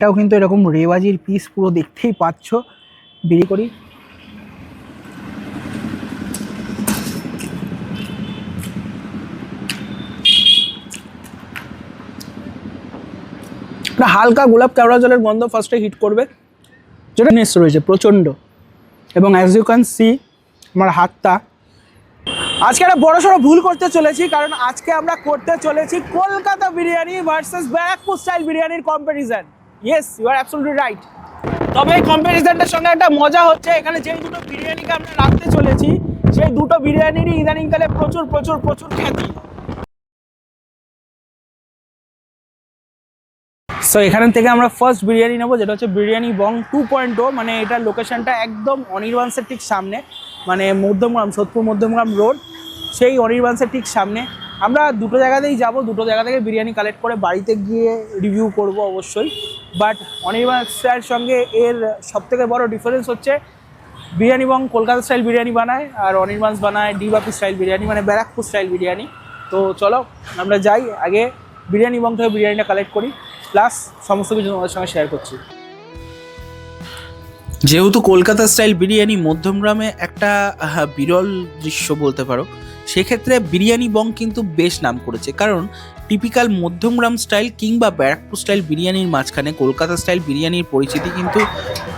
এটাও কিন্তু এরকম রেওয়াজির পিস পুরো দেখতেই পাচ্ছ। বিড়ি করি। হালকা গোলাপ কেওড়া জলের গন্ধ ফার্স্টে হিট করবে, যেটা নেস রয়েছে প্রচণ্ড। এবং অ্যাজ ইউ ক্যান সি আমার হাতটা। আজকে একটা বড়সড় ভুল করতে চলেছি, কারণ আজকে আমরা করতে চলেছি কলকাতা বিরিয়ানি ভার্সেস ব্যারাকপুর স্টাইল বিরিয়ানির comparison. Yes, you are absolutely right. তবে এই কম্পারিজনটার সঙ্গে একটা মজা হচ্ছে, এখানে যেই দুটো বিরিয়ানিকে আমরা রাখতে চলেছি সেই দুটো বিরিয়ানিরই ইদানিংকালে প্রচুর প্রচুর প্রচুর খ্যাতি। সো এখান থেকে আমরা ফার্স্ট বিরিয়ানি নেবো, যেটা হচ্ছে বিরিয়ানি বং 2.0। মানে এটার লোকেশনটা একদম অনির্বাণসের ঠিক সামনে, মানে মধ্যমগ্রাম, সোদপুর মধ্যমগ্রাম রোড, সেই অনির্বাণসের ঠিক সামনে। আমরা দুটো জায়গাতেই যাব, দুটো জায়গা থেকে বিরিয়ানি কালেক্ট করে বাড়িতে গিয়ে রিভিউ করব অবশ্যই। বাট অনির্বাণের সঙ্গে এর সবথেকে বড় ডিফারেন্স হচ্ছে বিরিয়ানি বং কলকাতা স্টাইল বিরিয়ানি বানায়, আর অনির্বাণ বানায় ডিবাপি স্টাইল বিরিয়ানি, মানে ব্যারাকপুর স্টাইল বিরিয়ানি। তো চলো আমরা যাই, আগে বিরিয়ানি বং থেকে বিরিয়ানিটা কালেক্ট করি, প্লাস সমস্ত কিছু তোমাদের সঙ্গে শেয়ার করছি। যেহেতু কলকাতা স্টাইল বিরিয়ানি মধ্যমগ্রামে একটা বিরল দৃশ্য বলতে পারো, সেক্ষেত্রে বিরিয়ানি বং কিন্তু বেশ নাম করেছে। কারণ টিপিক্যাল মধ্যমগ্রাম স্টাইল কিংবা ব্যারাকপুর স্টাইল বিরিয়ানির মাঝখানে কলকাতা স্টাইল বিরিয়ানির পরিচিতি কিন্তু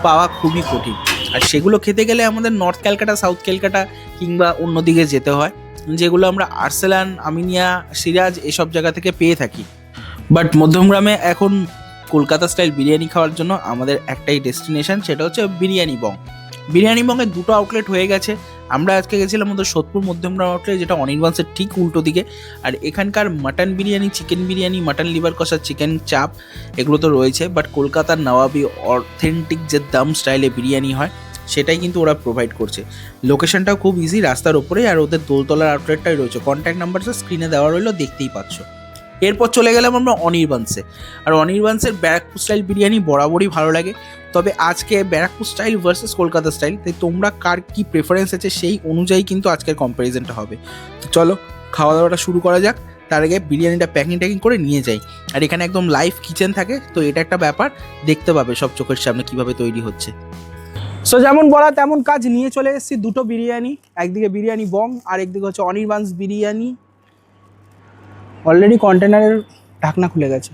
পাওয়া খুবই কঠিন। আর সেগুলো খেতে গেলে আমাদের নর্থ ক্যালকাটা, সাউথ ক্যালকাটা কিংবা অন্যদিকে যেতে হয়, যেগুলো আমরা আর্সেলান, আমিনিয়া, সিরাজ এসব জায়গা থেকে পেয়ে থাকি। বাট মধ্যমগ্রামে এখন কলকাতা স্টাইল বিরিয়ানি খাওয়ার জন্য আমাদের একটাই ডেস্টিনেশন, সেটা হচ্ছে বিরিয়ানি বং। বিরিয়ানি বংয়ের দুটো আউটলেট হয়ে গেছে। আমরা আজকে গেছিলাম আমাদের সোদপুর মধ্যমগ্রাম আউটলেট, যেটা অনির্বাণসের ঠিক উল্টো দিকে। আর এখানকার mutton biryani, chicken biryani, mutton liver কষা, চিকেন চাপ এগুলো তো রয়েছে, বাট কলকাতার নবাবি অথেন্টিক যে দম স্টাইলে বিরিয়ানি হয় সেটাই কিন্তু ওরা প্রোভাইড করছে। লোকেশনটাও খুব ইজি, রাস্তার ওপরেই, আর ওদের দোলতলার আউটলেটটাই রয়েছে। কন্ট্যাক্ট নাম্বারটা স্ক্রিনে দেওয়া রইলো, দেখতেই পাচ্ছ। এরপর চলে গেলাম আমরা অনির্বাণসে। আর অনির্বাণসের ব্যারাকপুর স্টাইল বিরিয়ানি বরাবরই ভালো লাগে, তবে আজকে Barrackpore style versus Kolkata style, তাই তোমরা কার কী প্রেফারেন্স আছে সেই অনুযায়ী কিন্তু আজকের কম্প্যারিজনটা হবে। তো চলো খাওয়া দাওয়াটা শুরু করা যাক। তার আগে বিরিয়ানিটা প্যাকিং করে নিয়ে যাই। আর এখানে একদম লাইভ কিচেন থাকে, তো এটা একটা ব্যাপার, দেখতে পাবে সব চোখের সামনে কীভাবে তৈরি হচ্ছে। সো যেমন বলা তেমন কাজ, নিয়ে চলে এসেছি দুটো বিরিয়ানি। একদিকে বিরিয়ানি বং আর একদিকে হচ্ছে অনির্বাণ বিরিয়ানি। অলরেডি কন্টেনারের ঢাকনা খুলে গেছে।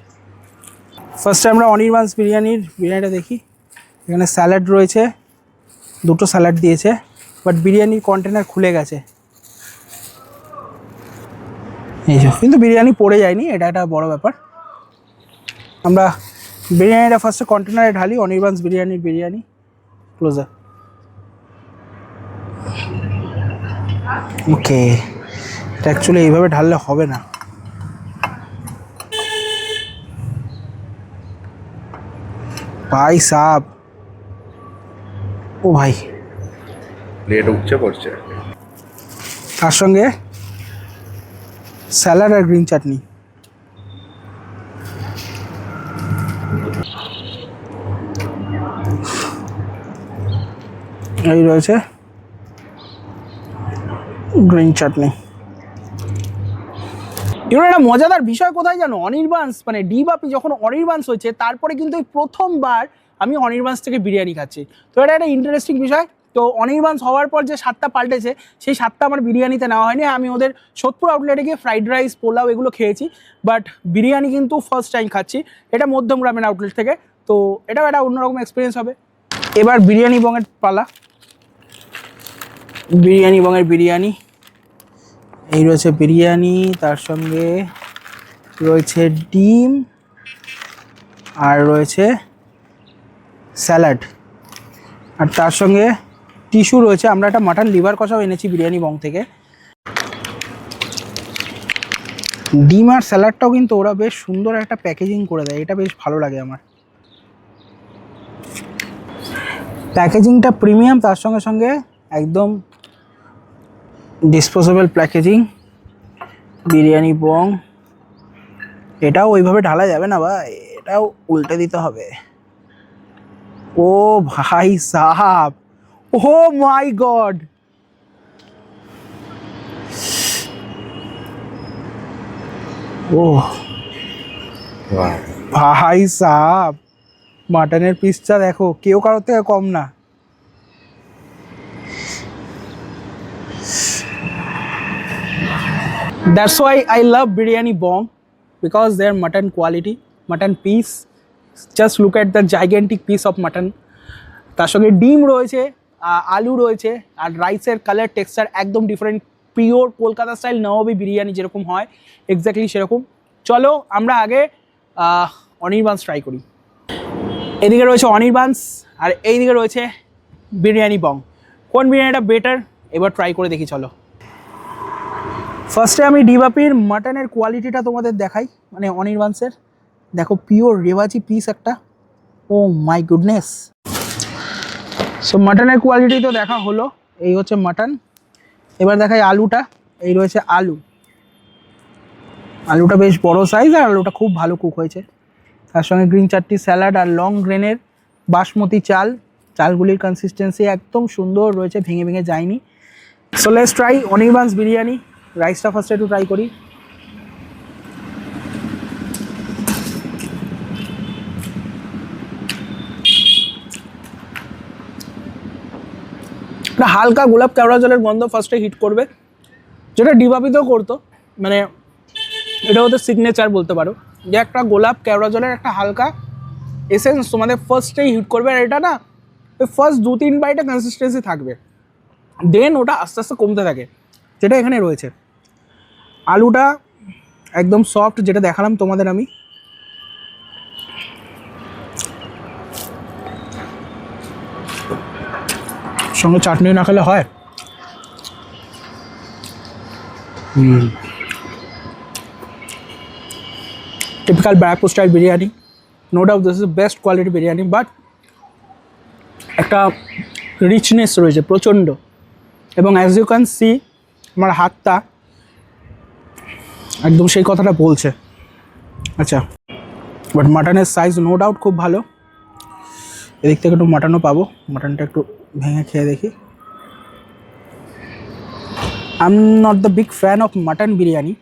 ফার্স্টে আমরা অনির্বাণ বিরিয়ানিটা দেখি। এখানে স্যালাড রয়েছে, দুটো স্যালাড দিয়েছে, বাট বিরিয়ানির কন্টেনার খুলে গেছে। এই যে, কিন্তু বিরিয়ানি পড়ে যায়নি, এটা একটা বড় ব্যাপার। আমরা বিরিয়ানিটা ফার্স্টে কন্টেনারে ঢালি। অনির্বাণ বিরিয়ানি ক্লোজার। ওকে, এটা অ্যাকচুয়ালি এইভাবে ঢাললে হবে না। ভাই সাব, ও ভাই, প্লেট উঠছে পড়ছে। তার সঙ্গে স্যালাড আর গ্রিন চাটনি। এই রয়েছে গ্রিন চাটনি। এবার একটা মজাদার বিষয় কোথায় জানো, অনির্বাণ মানে ডিবাপি যখন অনির্বাণ হয়েছে, তারপরে কিন্তু এই প্রথমবার আমি অনির্বাণ থেকে বিরিয়ানি খাচ্ছি। তো এটা একটা ইন্টারেস্টিং বিষয়। তো অনির্বাণ হওয়ার পর যে স্বাদটা পাল্টেছে, সেই স্বাদটা আমার বিরিয়ানিতে নেওয়া হয়নি। আমি ওদের সোদপুর আউটলেটে গিয়ে ফ্রাইড রাইস, পোলাও এগুলো খেয়েছি, বাট বিরিয়ানি কিন্তু ফার্স্ট টাইম খাচ্ছি, এটা মধ্যমগ্রামের আউটলেট থেকে। তো এটাও একটা অন্যরকম এক্সপিরিয়েন্স হবে। এবার বিরিয়ানি বংয়ের পালা। বিরিয়ানি বংয়ের বিরিয়ানি, এই রয়েছে বিরিয়ানি, তার সঙ্গে রয়েছে ডিম আর রয়েছে স্যালাড, আর তার সঙ্গে টিস্যু রয়েছে। আমরা একটা মাটন লিভার কষাও এনেছি বিরিয়ানি বং থেকে। ডিম আর স্যালাডটাও কিন্তু ওরা বেশ সুন্দর একটা প্যাকেজিং করে দেয়, এটা বেশ ভালো লাগে আমার। প্যাকেজিংটা প্রিমিয়াম, তার সঙ্গে সঙ্গে একদম ডিসপোজেবল প্যাকেজিং। বিরিয়ানি বং, এটাও ওইভাবে ঢালা যাবে না ভাই, এটাও উল্টে দিতে হবে। ও ভাই সাহাব, ও মাই গড, ও ভাই সাহাব, মাটনের পিসটা দেখো, কেউ কারোর থেকে কম না। That's why I love biryani bong, because their mutton quality, mutton piece. Just look at the gigantic piece of mutton. তার সঙ্গে ডিম রয়েছে, আলু রয়েছে, আর রাইসের কালার টেক্সচার একদম different, pure Kolkata style nawabi biryani যেরকম হয় এক্স্যাক্টলি সেরকম। চলো আমরা আগে অনির্বাণস ট্রাই করি। এদিকে রয়েছে অনির্বাণস আর এইদিকে রয়েছে বিরিয়ানি বং। কোন বিরিয়ানিটা বেটার এবার ট্রাই করে দেখি চলো। ফার্স্টে আমি ডিবাপির মাটনের কোয়ালিটিটা তোমাদের দেখাই, মানে অনির্বাণসের। দেখো পিওর রেওয়াজি পিস একটা, ও মাই গুডনেস। সো মাটনের কোয়ালিটি তো দেখা হলো, এই হচ্ছে মাটন। এবার দেখাই আলুটা, এই রয়েছে আলু। আলুটা বেশ বড় সাইজ আর আলুটা খুব ভালো কুক হয়েছে। তার সঙ্গে গ্রিন চাটনি, স্যালাড আর লং গ্রেনের বাসমতি চাল। চালগুলির কনসিস্টেন্সি একদম সুন্দর রয়েছে, ভেঙে ভেঙে যায়নি। So let's try Anirban's biryani. রাইসটা ফার্স্টে একটু ট্রাই করি। একটা হালকা গোলাপ কেওড়া জলের গন্ধ ফার্স্টে হিট করবে, যেটা ডিবাপিতেও করতো। মানে এটা ওদের সিগনেচার বলতে পারো, যে একটা গোলাপ কেওড়া জলের একটা হালকা এসেন্স তোমাদের ফার্স্টেই হিট করবে। আর এটা না ওই ফার্স্ট 2-3 বাইটে কনসিস্টেন্সি থাকবে, দেন ওটা আস্তে আস্তে কমতে থাকে, যেটা এখানে রয়েছে। আলুটা একদম সফট, যেটা দেখালাম তোমাদের আমি। সঙ্গে চাটনি না খেলে হয়। Typical Barrackpore style biryani, no doubt this is best quality biryani, but একটা রিচনেস রয়েছে প্রচণ্ড। এবং অ্যাজ ইউ ক্যান সি আমার হাতটা একদম সেই কথাটা বলছে। আচ্ছা, বাট মাটনের সাইজ নো ডাউট খুব ভালো। এদিক থেকে একটু মাটনও পাবো, মাটনটা একটু ভেঙে খেয়ে দেখি। I am not the big fan of mutton biryani.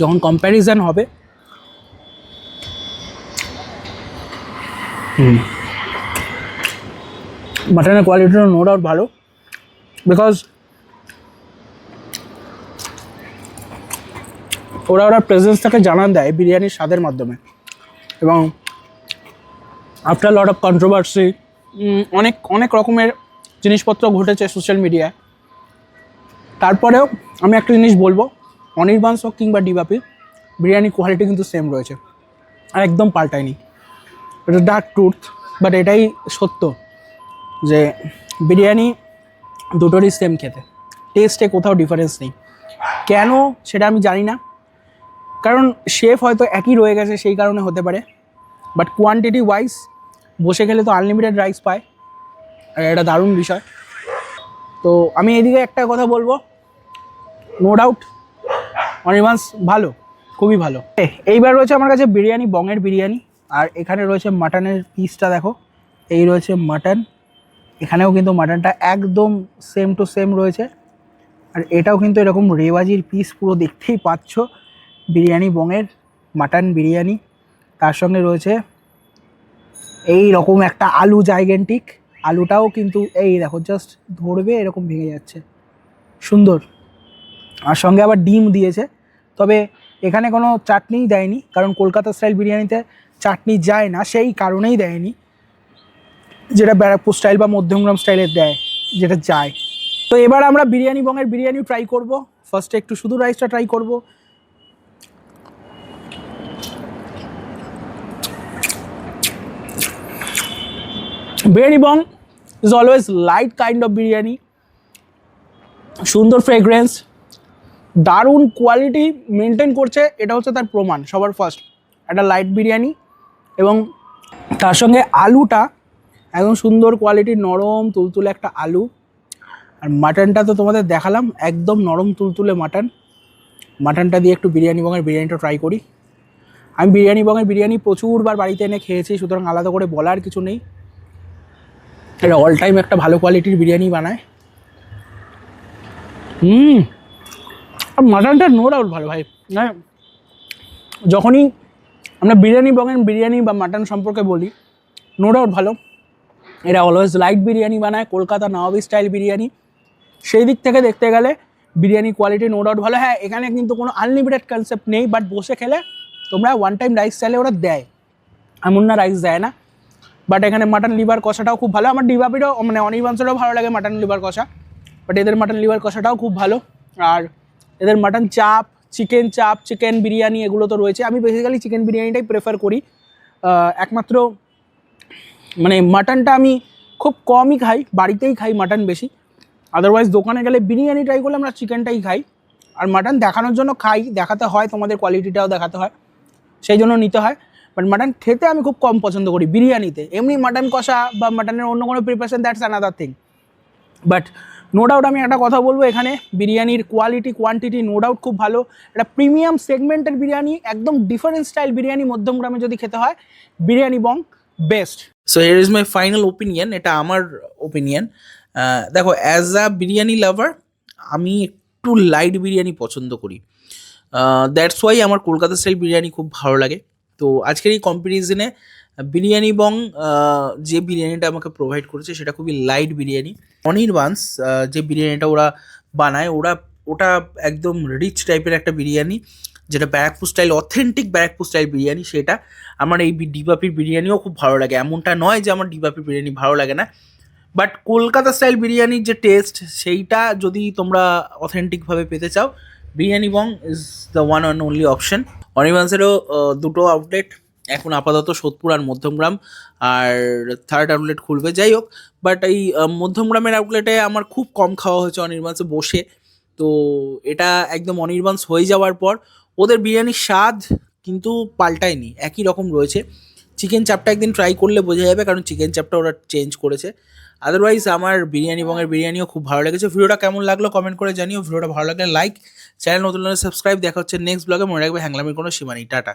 যখন কম্প্যারিজন হবে, মাটনের কোয়ালিটিটা নো ডাউট ভালো, বিকজ ওরা প্রেজেন্সটাকে জানান দেয় বিরিয়ানির স্বাদের মাধ্যমে। এবং আফটার লট অফ কন্ট্রোভার্সি, অনেক অনেক রকমের জিনিসপত্র ঘটেছে সোশ্যাল মিডিয়ায়, তারপরেও আমি একটা জিনিস বলবো, অনির্বাণস হোক কিংবা ডিবাপি, বিরিয়ানি কোয়ালিটি কিন্তু সেম রয়েছে আর একদম পাল্টায়নি। এটা ডার্ক ট্রুথ, বাট এটাই সত্য যে বিরিয়ানি দুটোরই সেম খেতে, টেস্টে কোথাও ডিফারেন্স নেই। কেন সেটা আমি জানি না, কারণ শেফ হয়তো একই রয়ে গেছে সেই কারণে হতে পারে, বাট কোয়ান্টিটি ওয়াইজ বসে গেলে তো আনলিমিটেড রাইস পায়, আর এটা দারুণ বিষয়। তো আমি এদিকে একটা কথা বলবো, নো ডাউট অনির্বাণস ভালো, খুবই ভালো। এইবার রয়েছে আমার কাছে বিরিয়ানি বংয়ের বিরিয়ানি, আর এখানে রয়েছে মাটনের পিসটা দেখো, এই রয়েছে মাটন। এখানেও কিন্তু মাটনটা একদম সেম টু সেম রয়েছে, আর এটাও কিন্তু এরকম রেওয়াজির পিস, পুরো দেখতেই পাচ্ছ বিরিয়ানি বংয়ের মাটন বিরিয়ানি। তার সঙ্গে রয়েছে এই রকম একটা আলু জাইগেন্টিক, আলুটাও কিন্তু এই দেখো জাস্ট ধরবে এরকম ভেঙে যাচ্ছে, সুন্দর। আর সঙ্গে আবার ডিম দিয়েছে, তবে এখানে কোনো চাটনিই দেয়নি, কারণ কলকাতা স্টাইল বিরিয়ানিতে চাটনি যায় না, সেই কারণেই দেয়নি, যেটা ব্যারাকপুর স্টাইল বা মধ্যমগ্রাম স্টাইলের দেয়, যেটা যায়। তো এবার আমরা বিরিয়ানি বংয়ের বিরিয়ানি ট্রাই করব। ফার্স্টে একটু শুধু রাইসটা ট্রাই করব। Biryani Bong is always light kind of biryani, সুন্দর ফ্রেগ্রেন্স, দারুণ কোয়ালিটি মেনটেন করছে, এটা হচ্ছে তার প্রমাণ। সবার ফার্স্ট একটা লাইট বিরিয়ানি, এবং তার সঙ্গে আলুটা একদম সুন্দর কোয়ালিটির, নরম তুলতুলে একটা আলু। আর মাটনটা তো তোমাদের দেখালাম, একদম নরম তুলতুলে মাটন। মাটনটা দিয়ে একটু বিরিয়ানি বংয়ের বিরিয়ানিটা ট্রাই করি। আমি বিরিয়ানি বংয়ের বিরিয়ানি প্রচুরবার বাড়িতে এনে খেয়েছি, সুতরাং আলাদা করে বলার কিছু নেই। এটা অল টাইম একটা ভালো কোয়ালিটির বিরিয়ানি বানায়। আর মাটনটা নো ডাউট ভালো ভাই। হ্যাঁ, যখনই আমরা বিরিয়ানি বংয়ের বিরিয়ানি বা মাটন সম্পর্কে বলি, নো ডাউট ভালো। এরা অলওয়েজ লাইট বিরিয়ানি বানায়, কলকাতা নবাবি স্টাইল বিরিয়ানি। সেই দিক থেকে দেখতে গেলে বিরিয়ানি কোয়ালিটি নো ডাউট ভালো। হ্যাঁ, এখানে কিন্তু কোনো আনলিমিটেড কনসেপ্ট নেই, বাট বসে খেলে তোমরা ওয়ান টাইম রাইস চাইলে ওরা দেয়, এমন না রাইস দেয় না। বাট এখানে মাটন লিভার কষাটাও খুব ভালো। আমার ডিবাপিরও মানে অনির্বাণেরও ভালো লাগে মাটন লিভার কষা, বাট এদের মাটন লিভার কষাটাও খুব ভালো। আর এদের মাটন চাপ, চিকেন চাপ, চিকেন বিরিয়ানি এগুলো তো রয়েছে। আমি বেসিক্যালি চিকেন বিরিয়ানিটাই প্রেফার করি। একমাত্র মানে মাটনটা আমি খুব কমই খাই, বাড়িতেই খাই মাটন বেশি। আদারওয়াইজ দোকানে গেলে বিরিয়ানি ট্রাই করলে আমরা চিকেনটাই খাই। আর মাটন দেখানোর জন্য খাই, দেখাতে হয়, তোমাদের কোয়ালিটিটাও দেখাতে হয়, সেই জন্য নিতে হয়। বাট মাটন খেতে আমি খুব কম পছন্দ করি বিরিয়ানিতে। এমনি মাটন কষা বা মাটনের অন্য কোনো preparation, that's another thing. But no doubt আমি একটা কথা বলবো, এখানে বিরিয়ানির কোয়ালিটি কোয়ান্টিটি নো ডাউট খুব ভালো। একটা প্রিমিয়াম সেগমেন্টের বিরিয়ানি, একদম ডিফারেন্ট স্টাইল বিরিয়ানি মধ্যমগ্রামে যদি খেতে হয়, Biryani Bong best. So here is my final opinion, এটা আমার ওপিনিয়ন। দেখো, অ্যাজ আ বিরিয়ানি লাভার আমি একটু লাইট বিরিয়ানি পছন্দ করি। দ্যাটস ওয়াই আমার কলকাতা স্টাইল বিরিয়ানি খুব ভালো লাগে। তো আজকের এই কম্প্যারিজনে বিরিয়ানি বং যে বিরিয়ানিটা আমাকে প্রোভাইড করেছে সেটা খুবই লাইট বিরিয়ানি। অনির্বাণস যে বিরিয়ানিটা ওরা বানায়, ওটা একদম রিচ টাইপের একটা বিরিয়ানি, যেটা Barrackpore style, authentic Barrackpore style biryani. সেটা আমার এই ডিবাপির বিরিয়ানিও খুব ভালো লাগে। এমনটা নয় যে আমার ডিবাপির বিরিয়ানি ভালো লাগে না, বাট কলকাতা স্টাইল বিরিয়ানির যে টেস্ট, সেইটা যদি তোমরা অথেন্টিকভাবে পেতে চাও, Biryani Bong is the one and only option. অনির্বাণসেরও দুটো আউটলেট এখন আপাতত সোদপুর আর মধ্যমগ্রাম, আর থার্ড আউটলেট খুলবে। যাই হোক, বাট এই মধ্যমগ্রামের আউটলেটে আমার খুব কম খাওয়া হয়েছে অনির্বাণসে বসে। তো এটা একদম অনির্বাণস হয়ে যাওয়ার পর ওদের বিরিয়ানির স্বাদ কিন্তু পাল্টায়নি, একই রকম রয়েছে। চিকেন চাপটা একদিন ট্রাই করলে বোঝা যাবে, কারণ চিকেন চাপটা ওরা চেঞ্জ করেছে। আদারওয়াইজ আমার বিরিয়ানি বংয়ের বিরিয়ানিও খুব ভালো লেগেছে। ভিডিওটা কেমন লাগলো কমেন্ট করে জানিও। ভিডিওটা ভালো লাগলে লাইক, চ্যানেল নতুন সাবস্ক্রাইব। দেখা হচ্ছে নেক্সট ব্লগে। মনে রাখবে, হ্যাংলামের কোনো সীমা নেই। টাটা।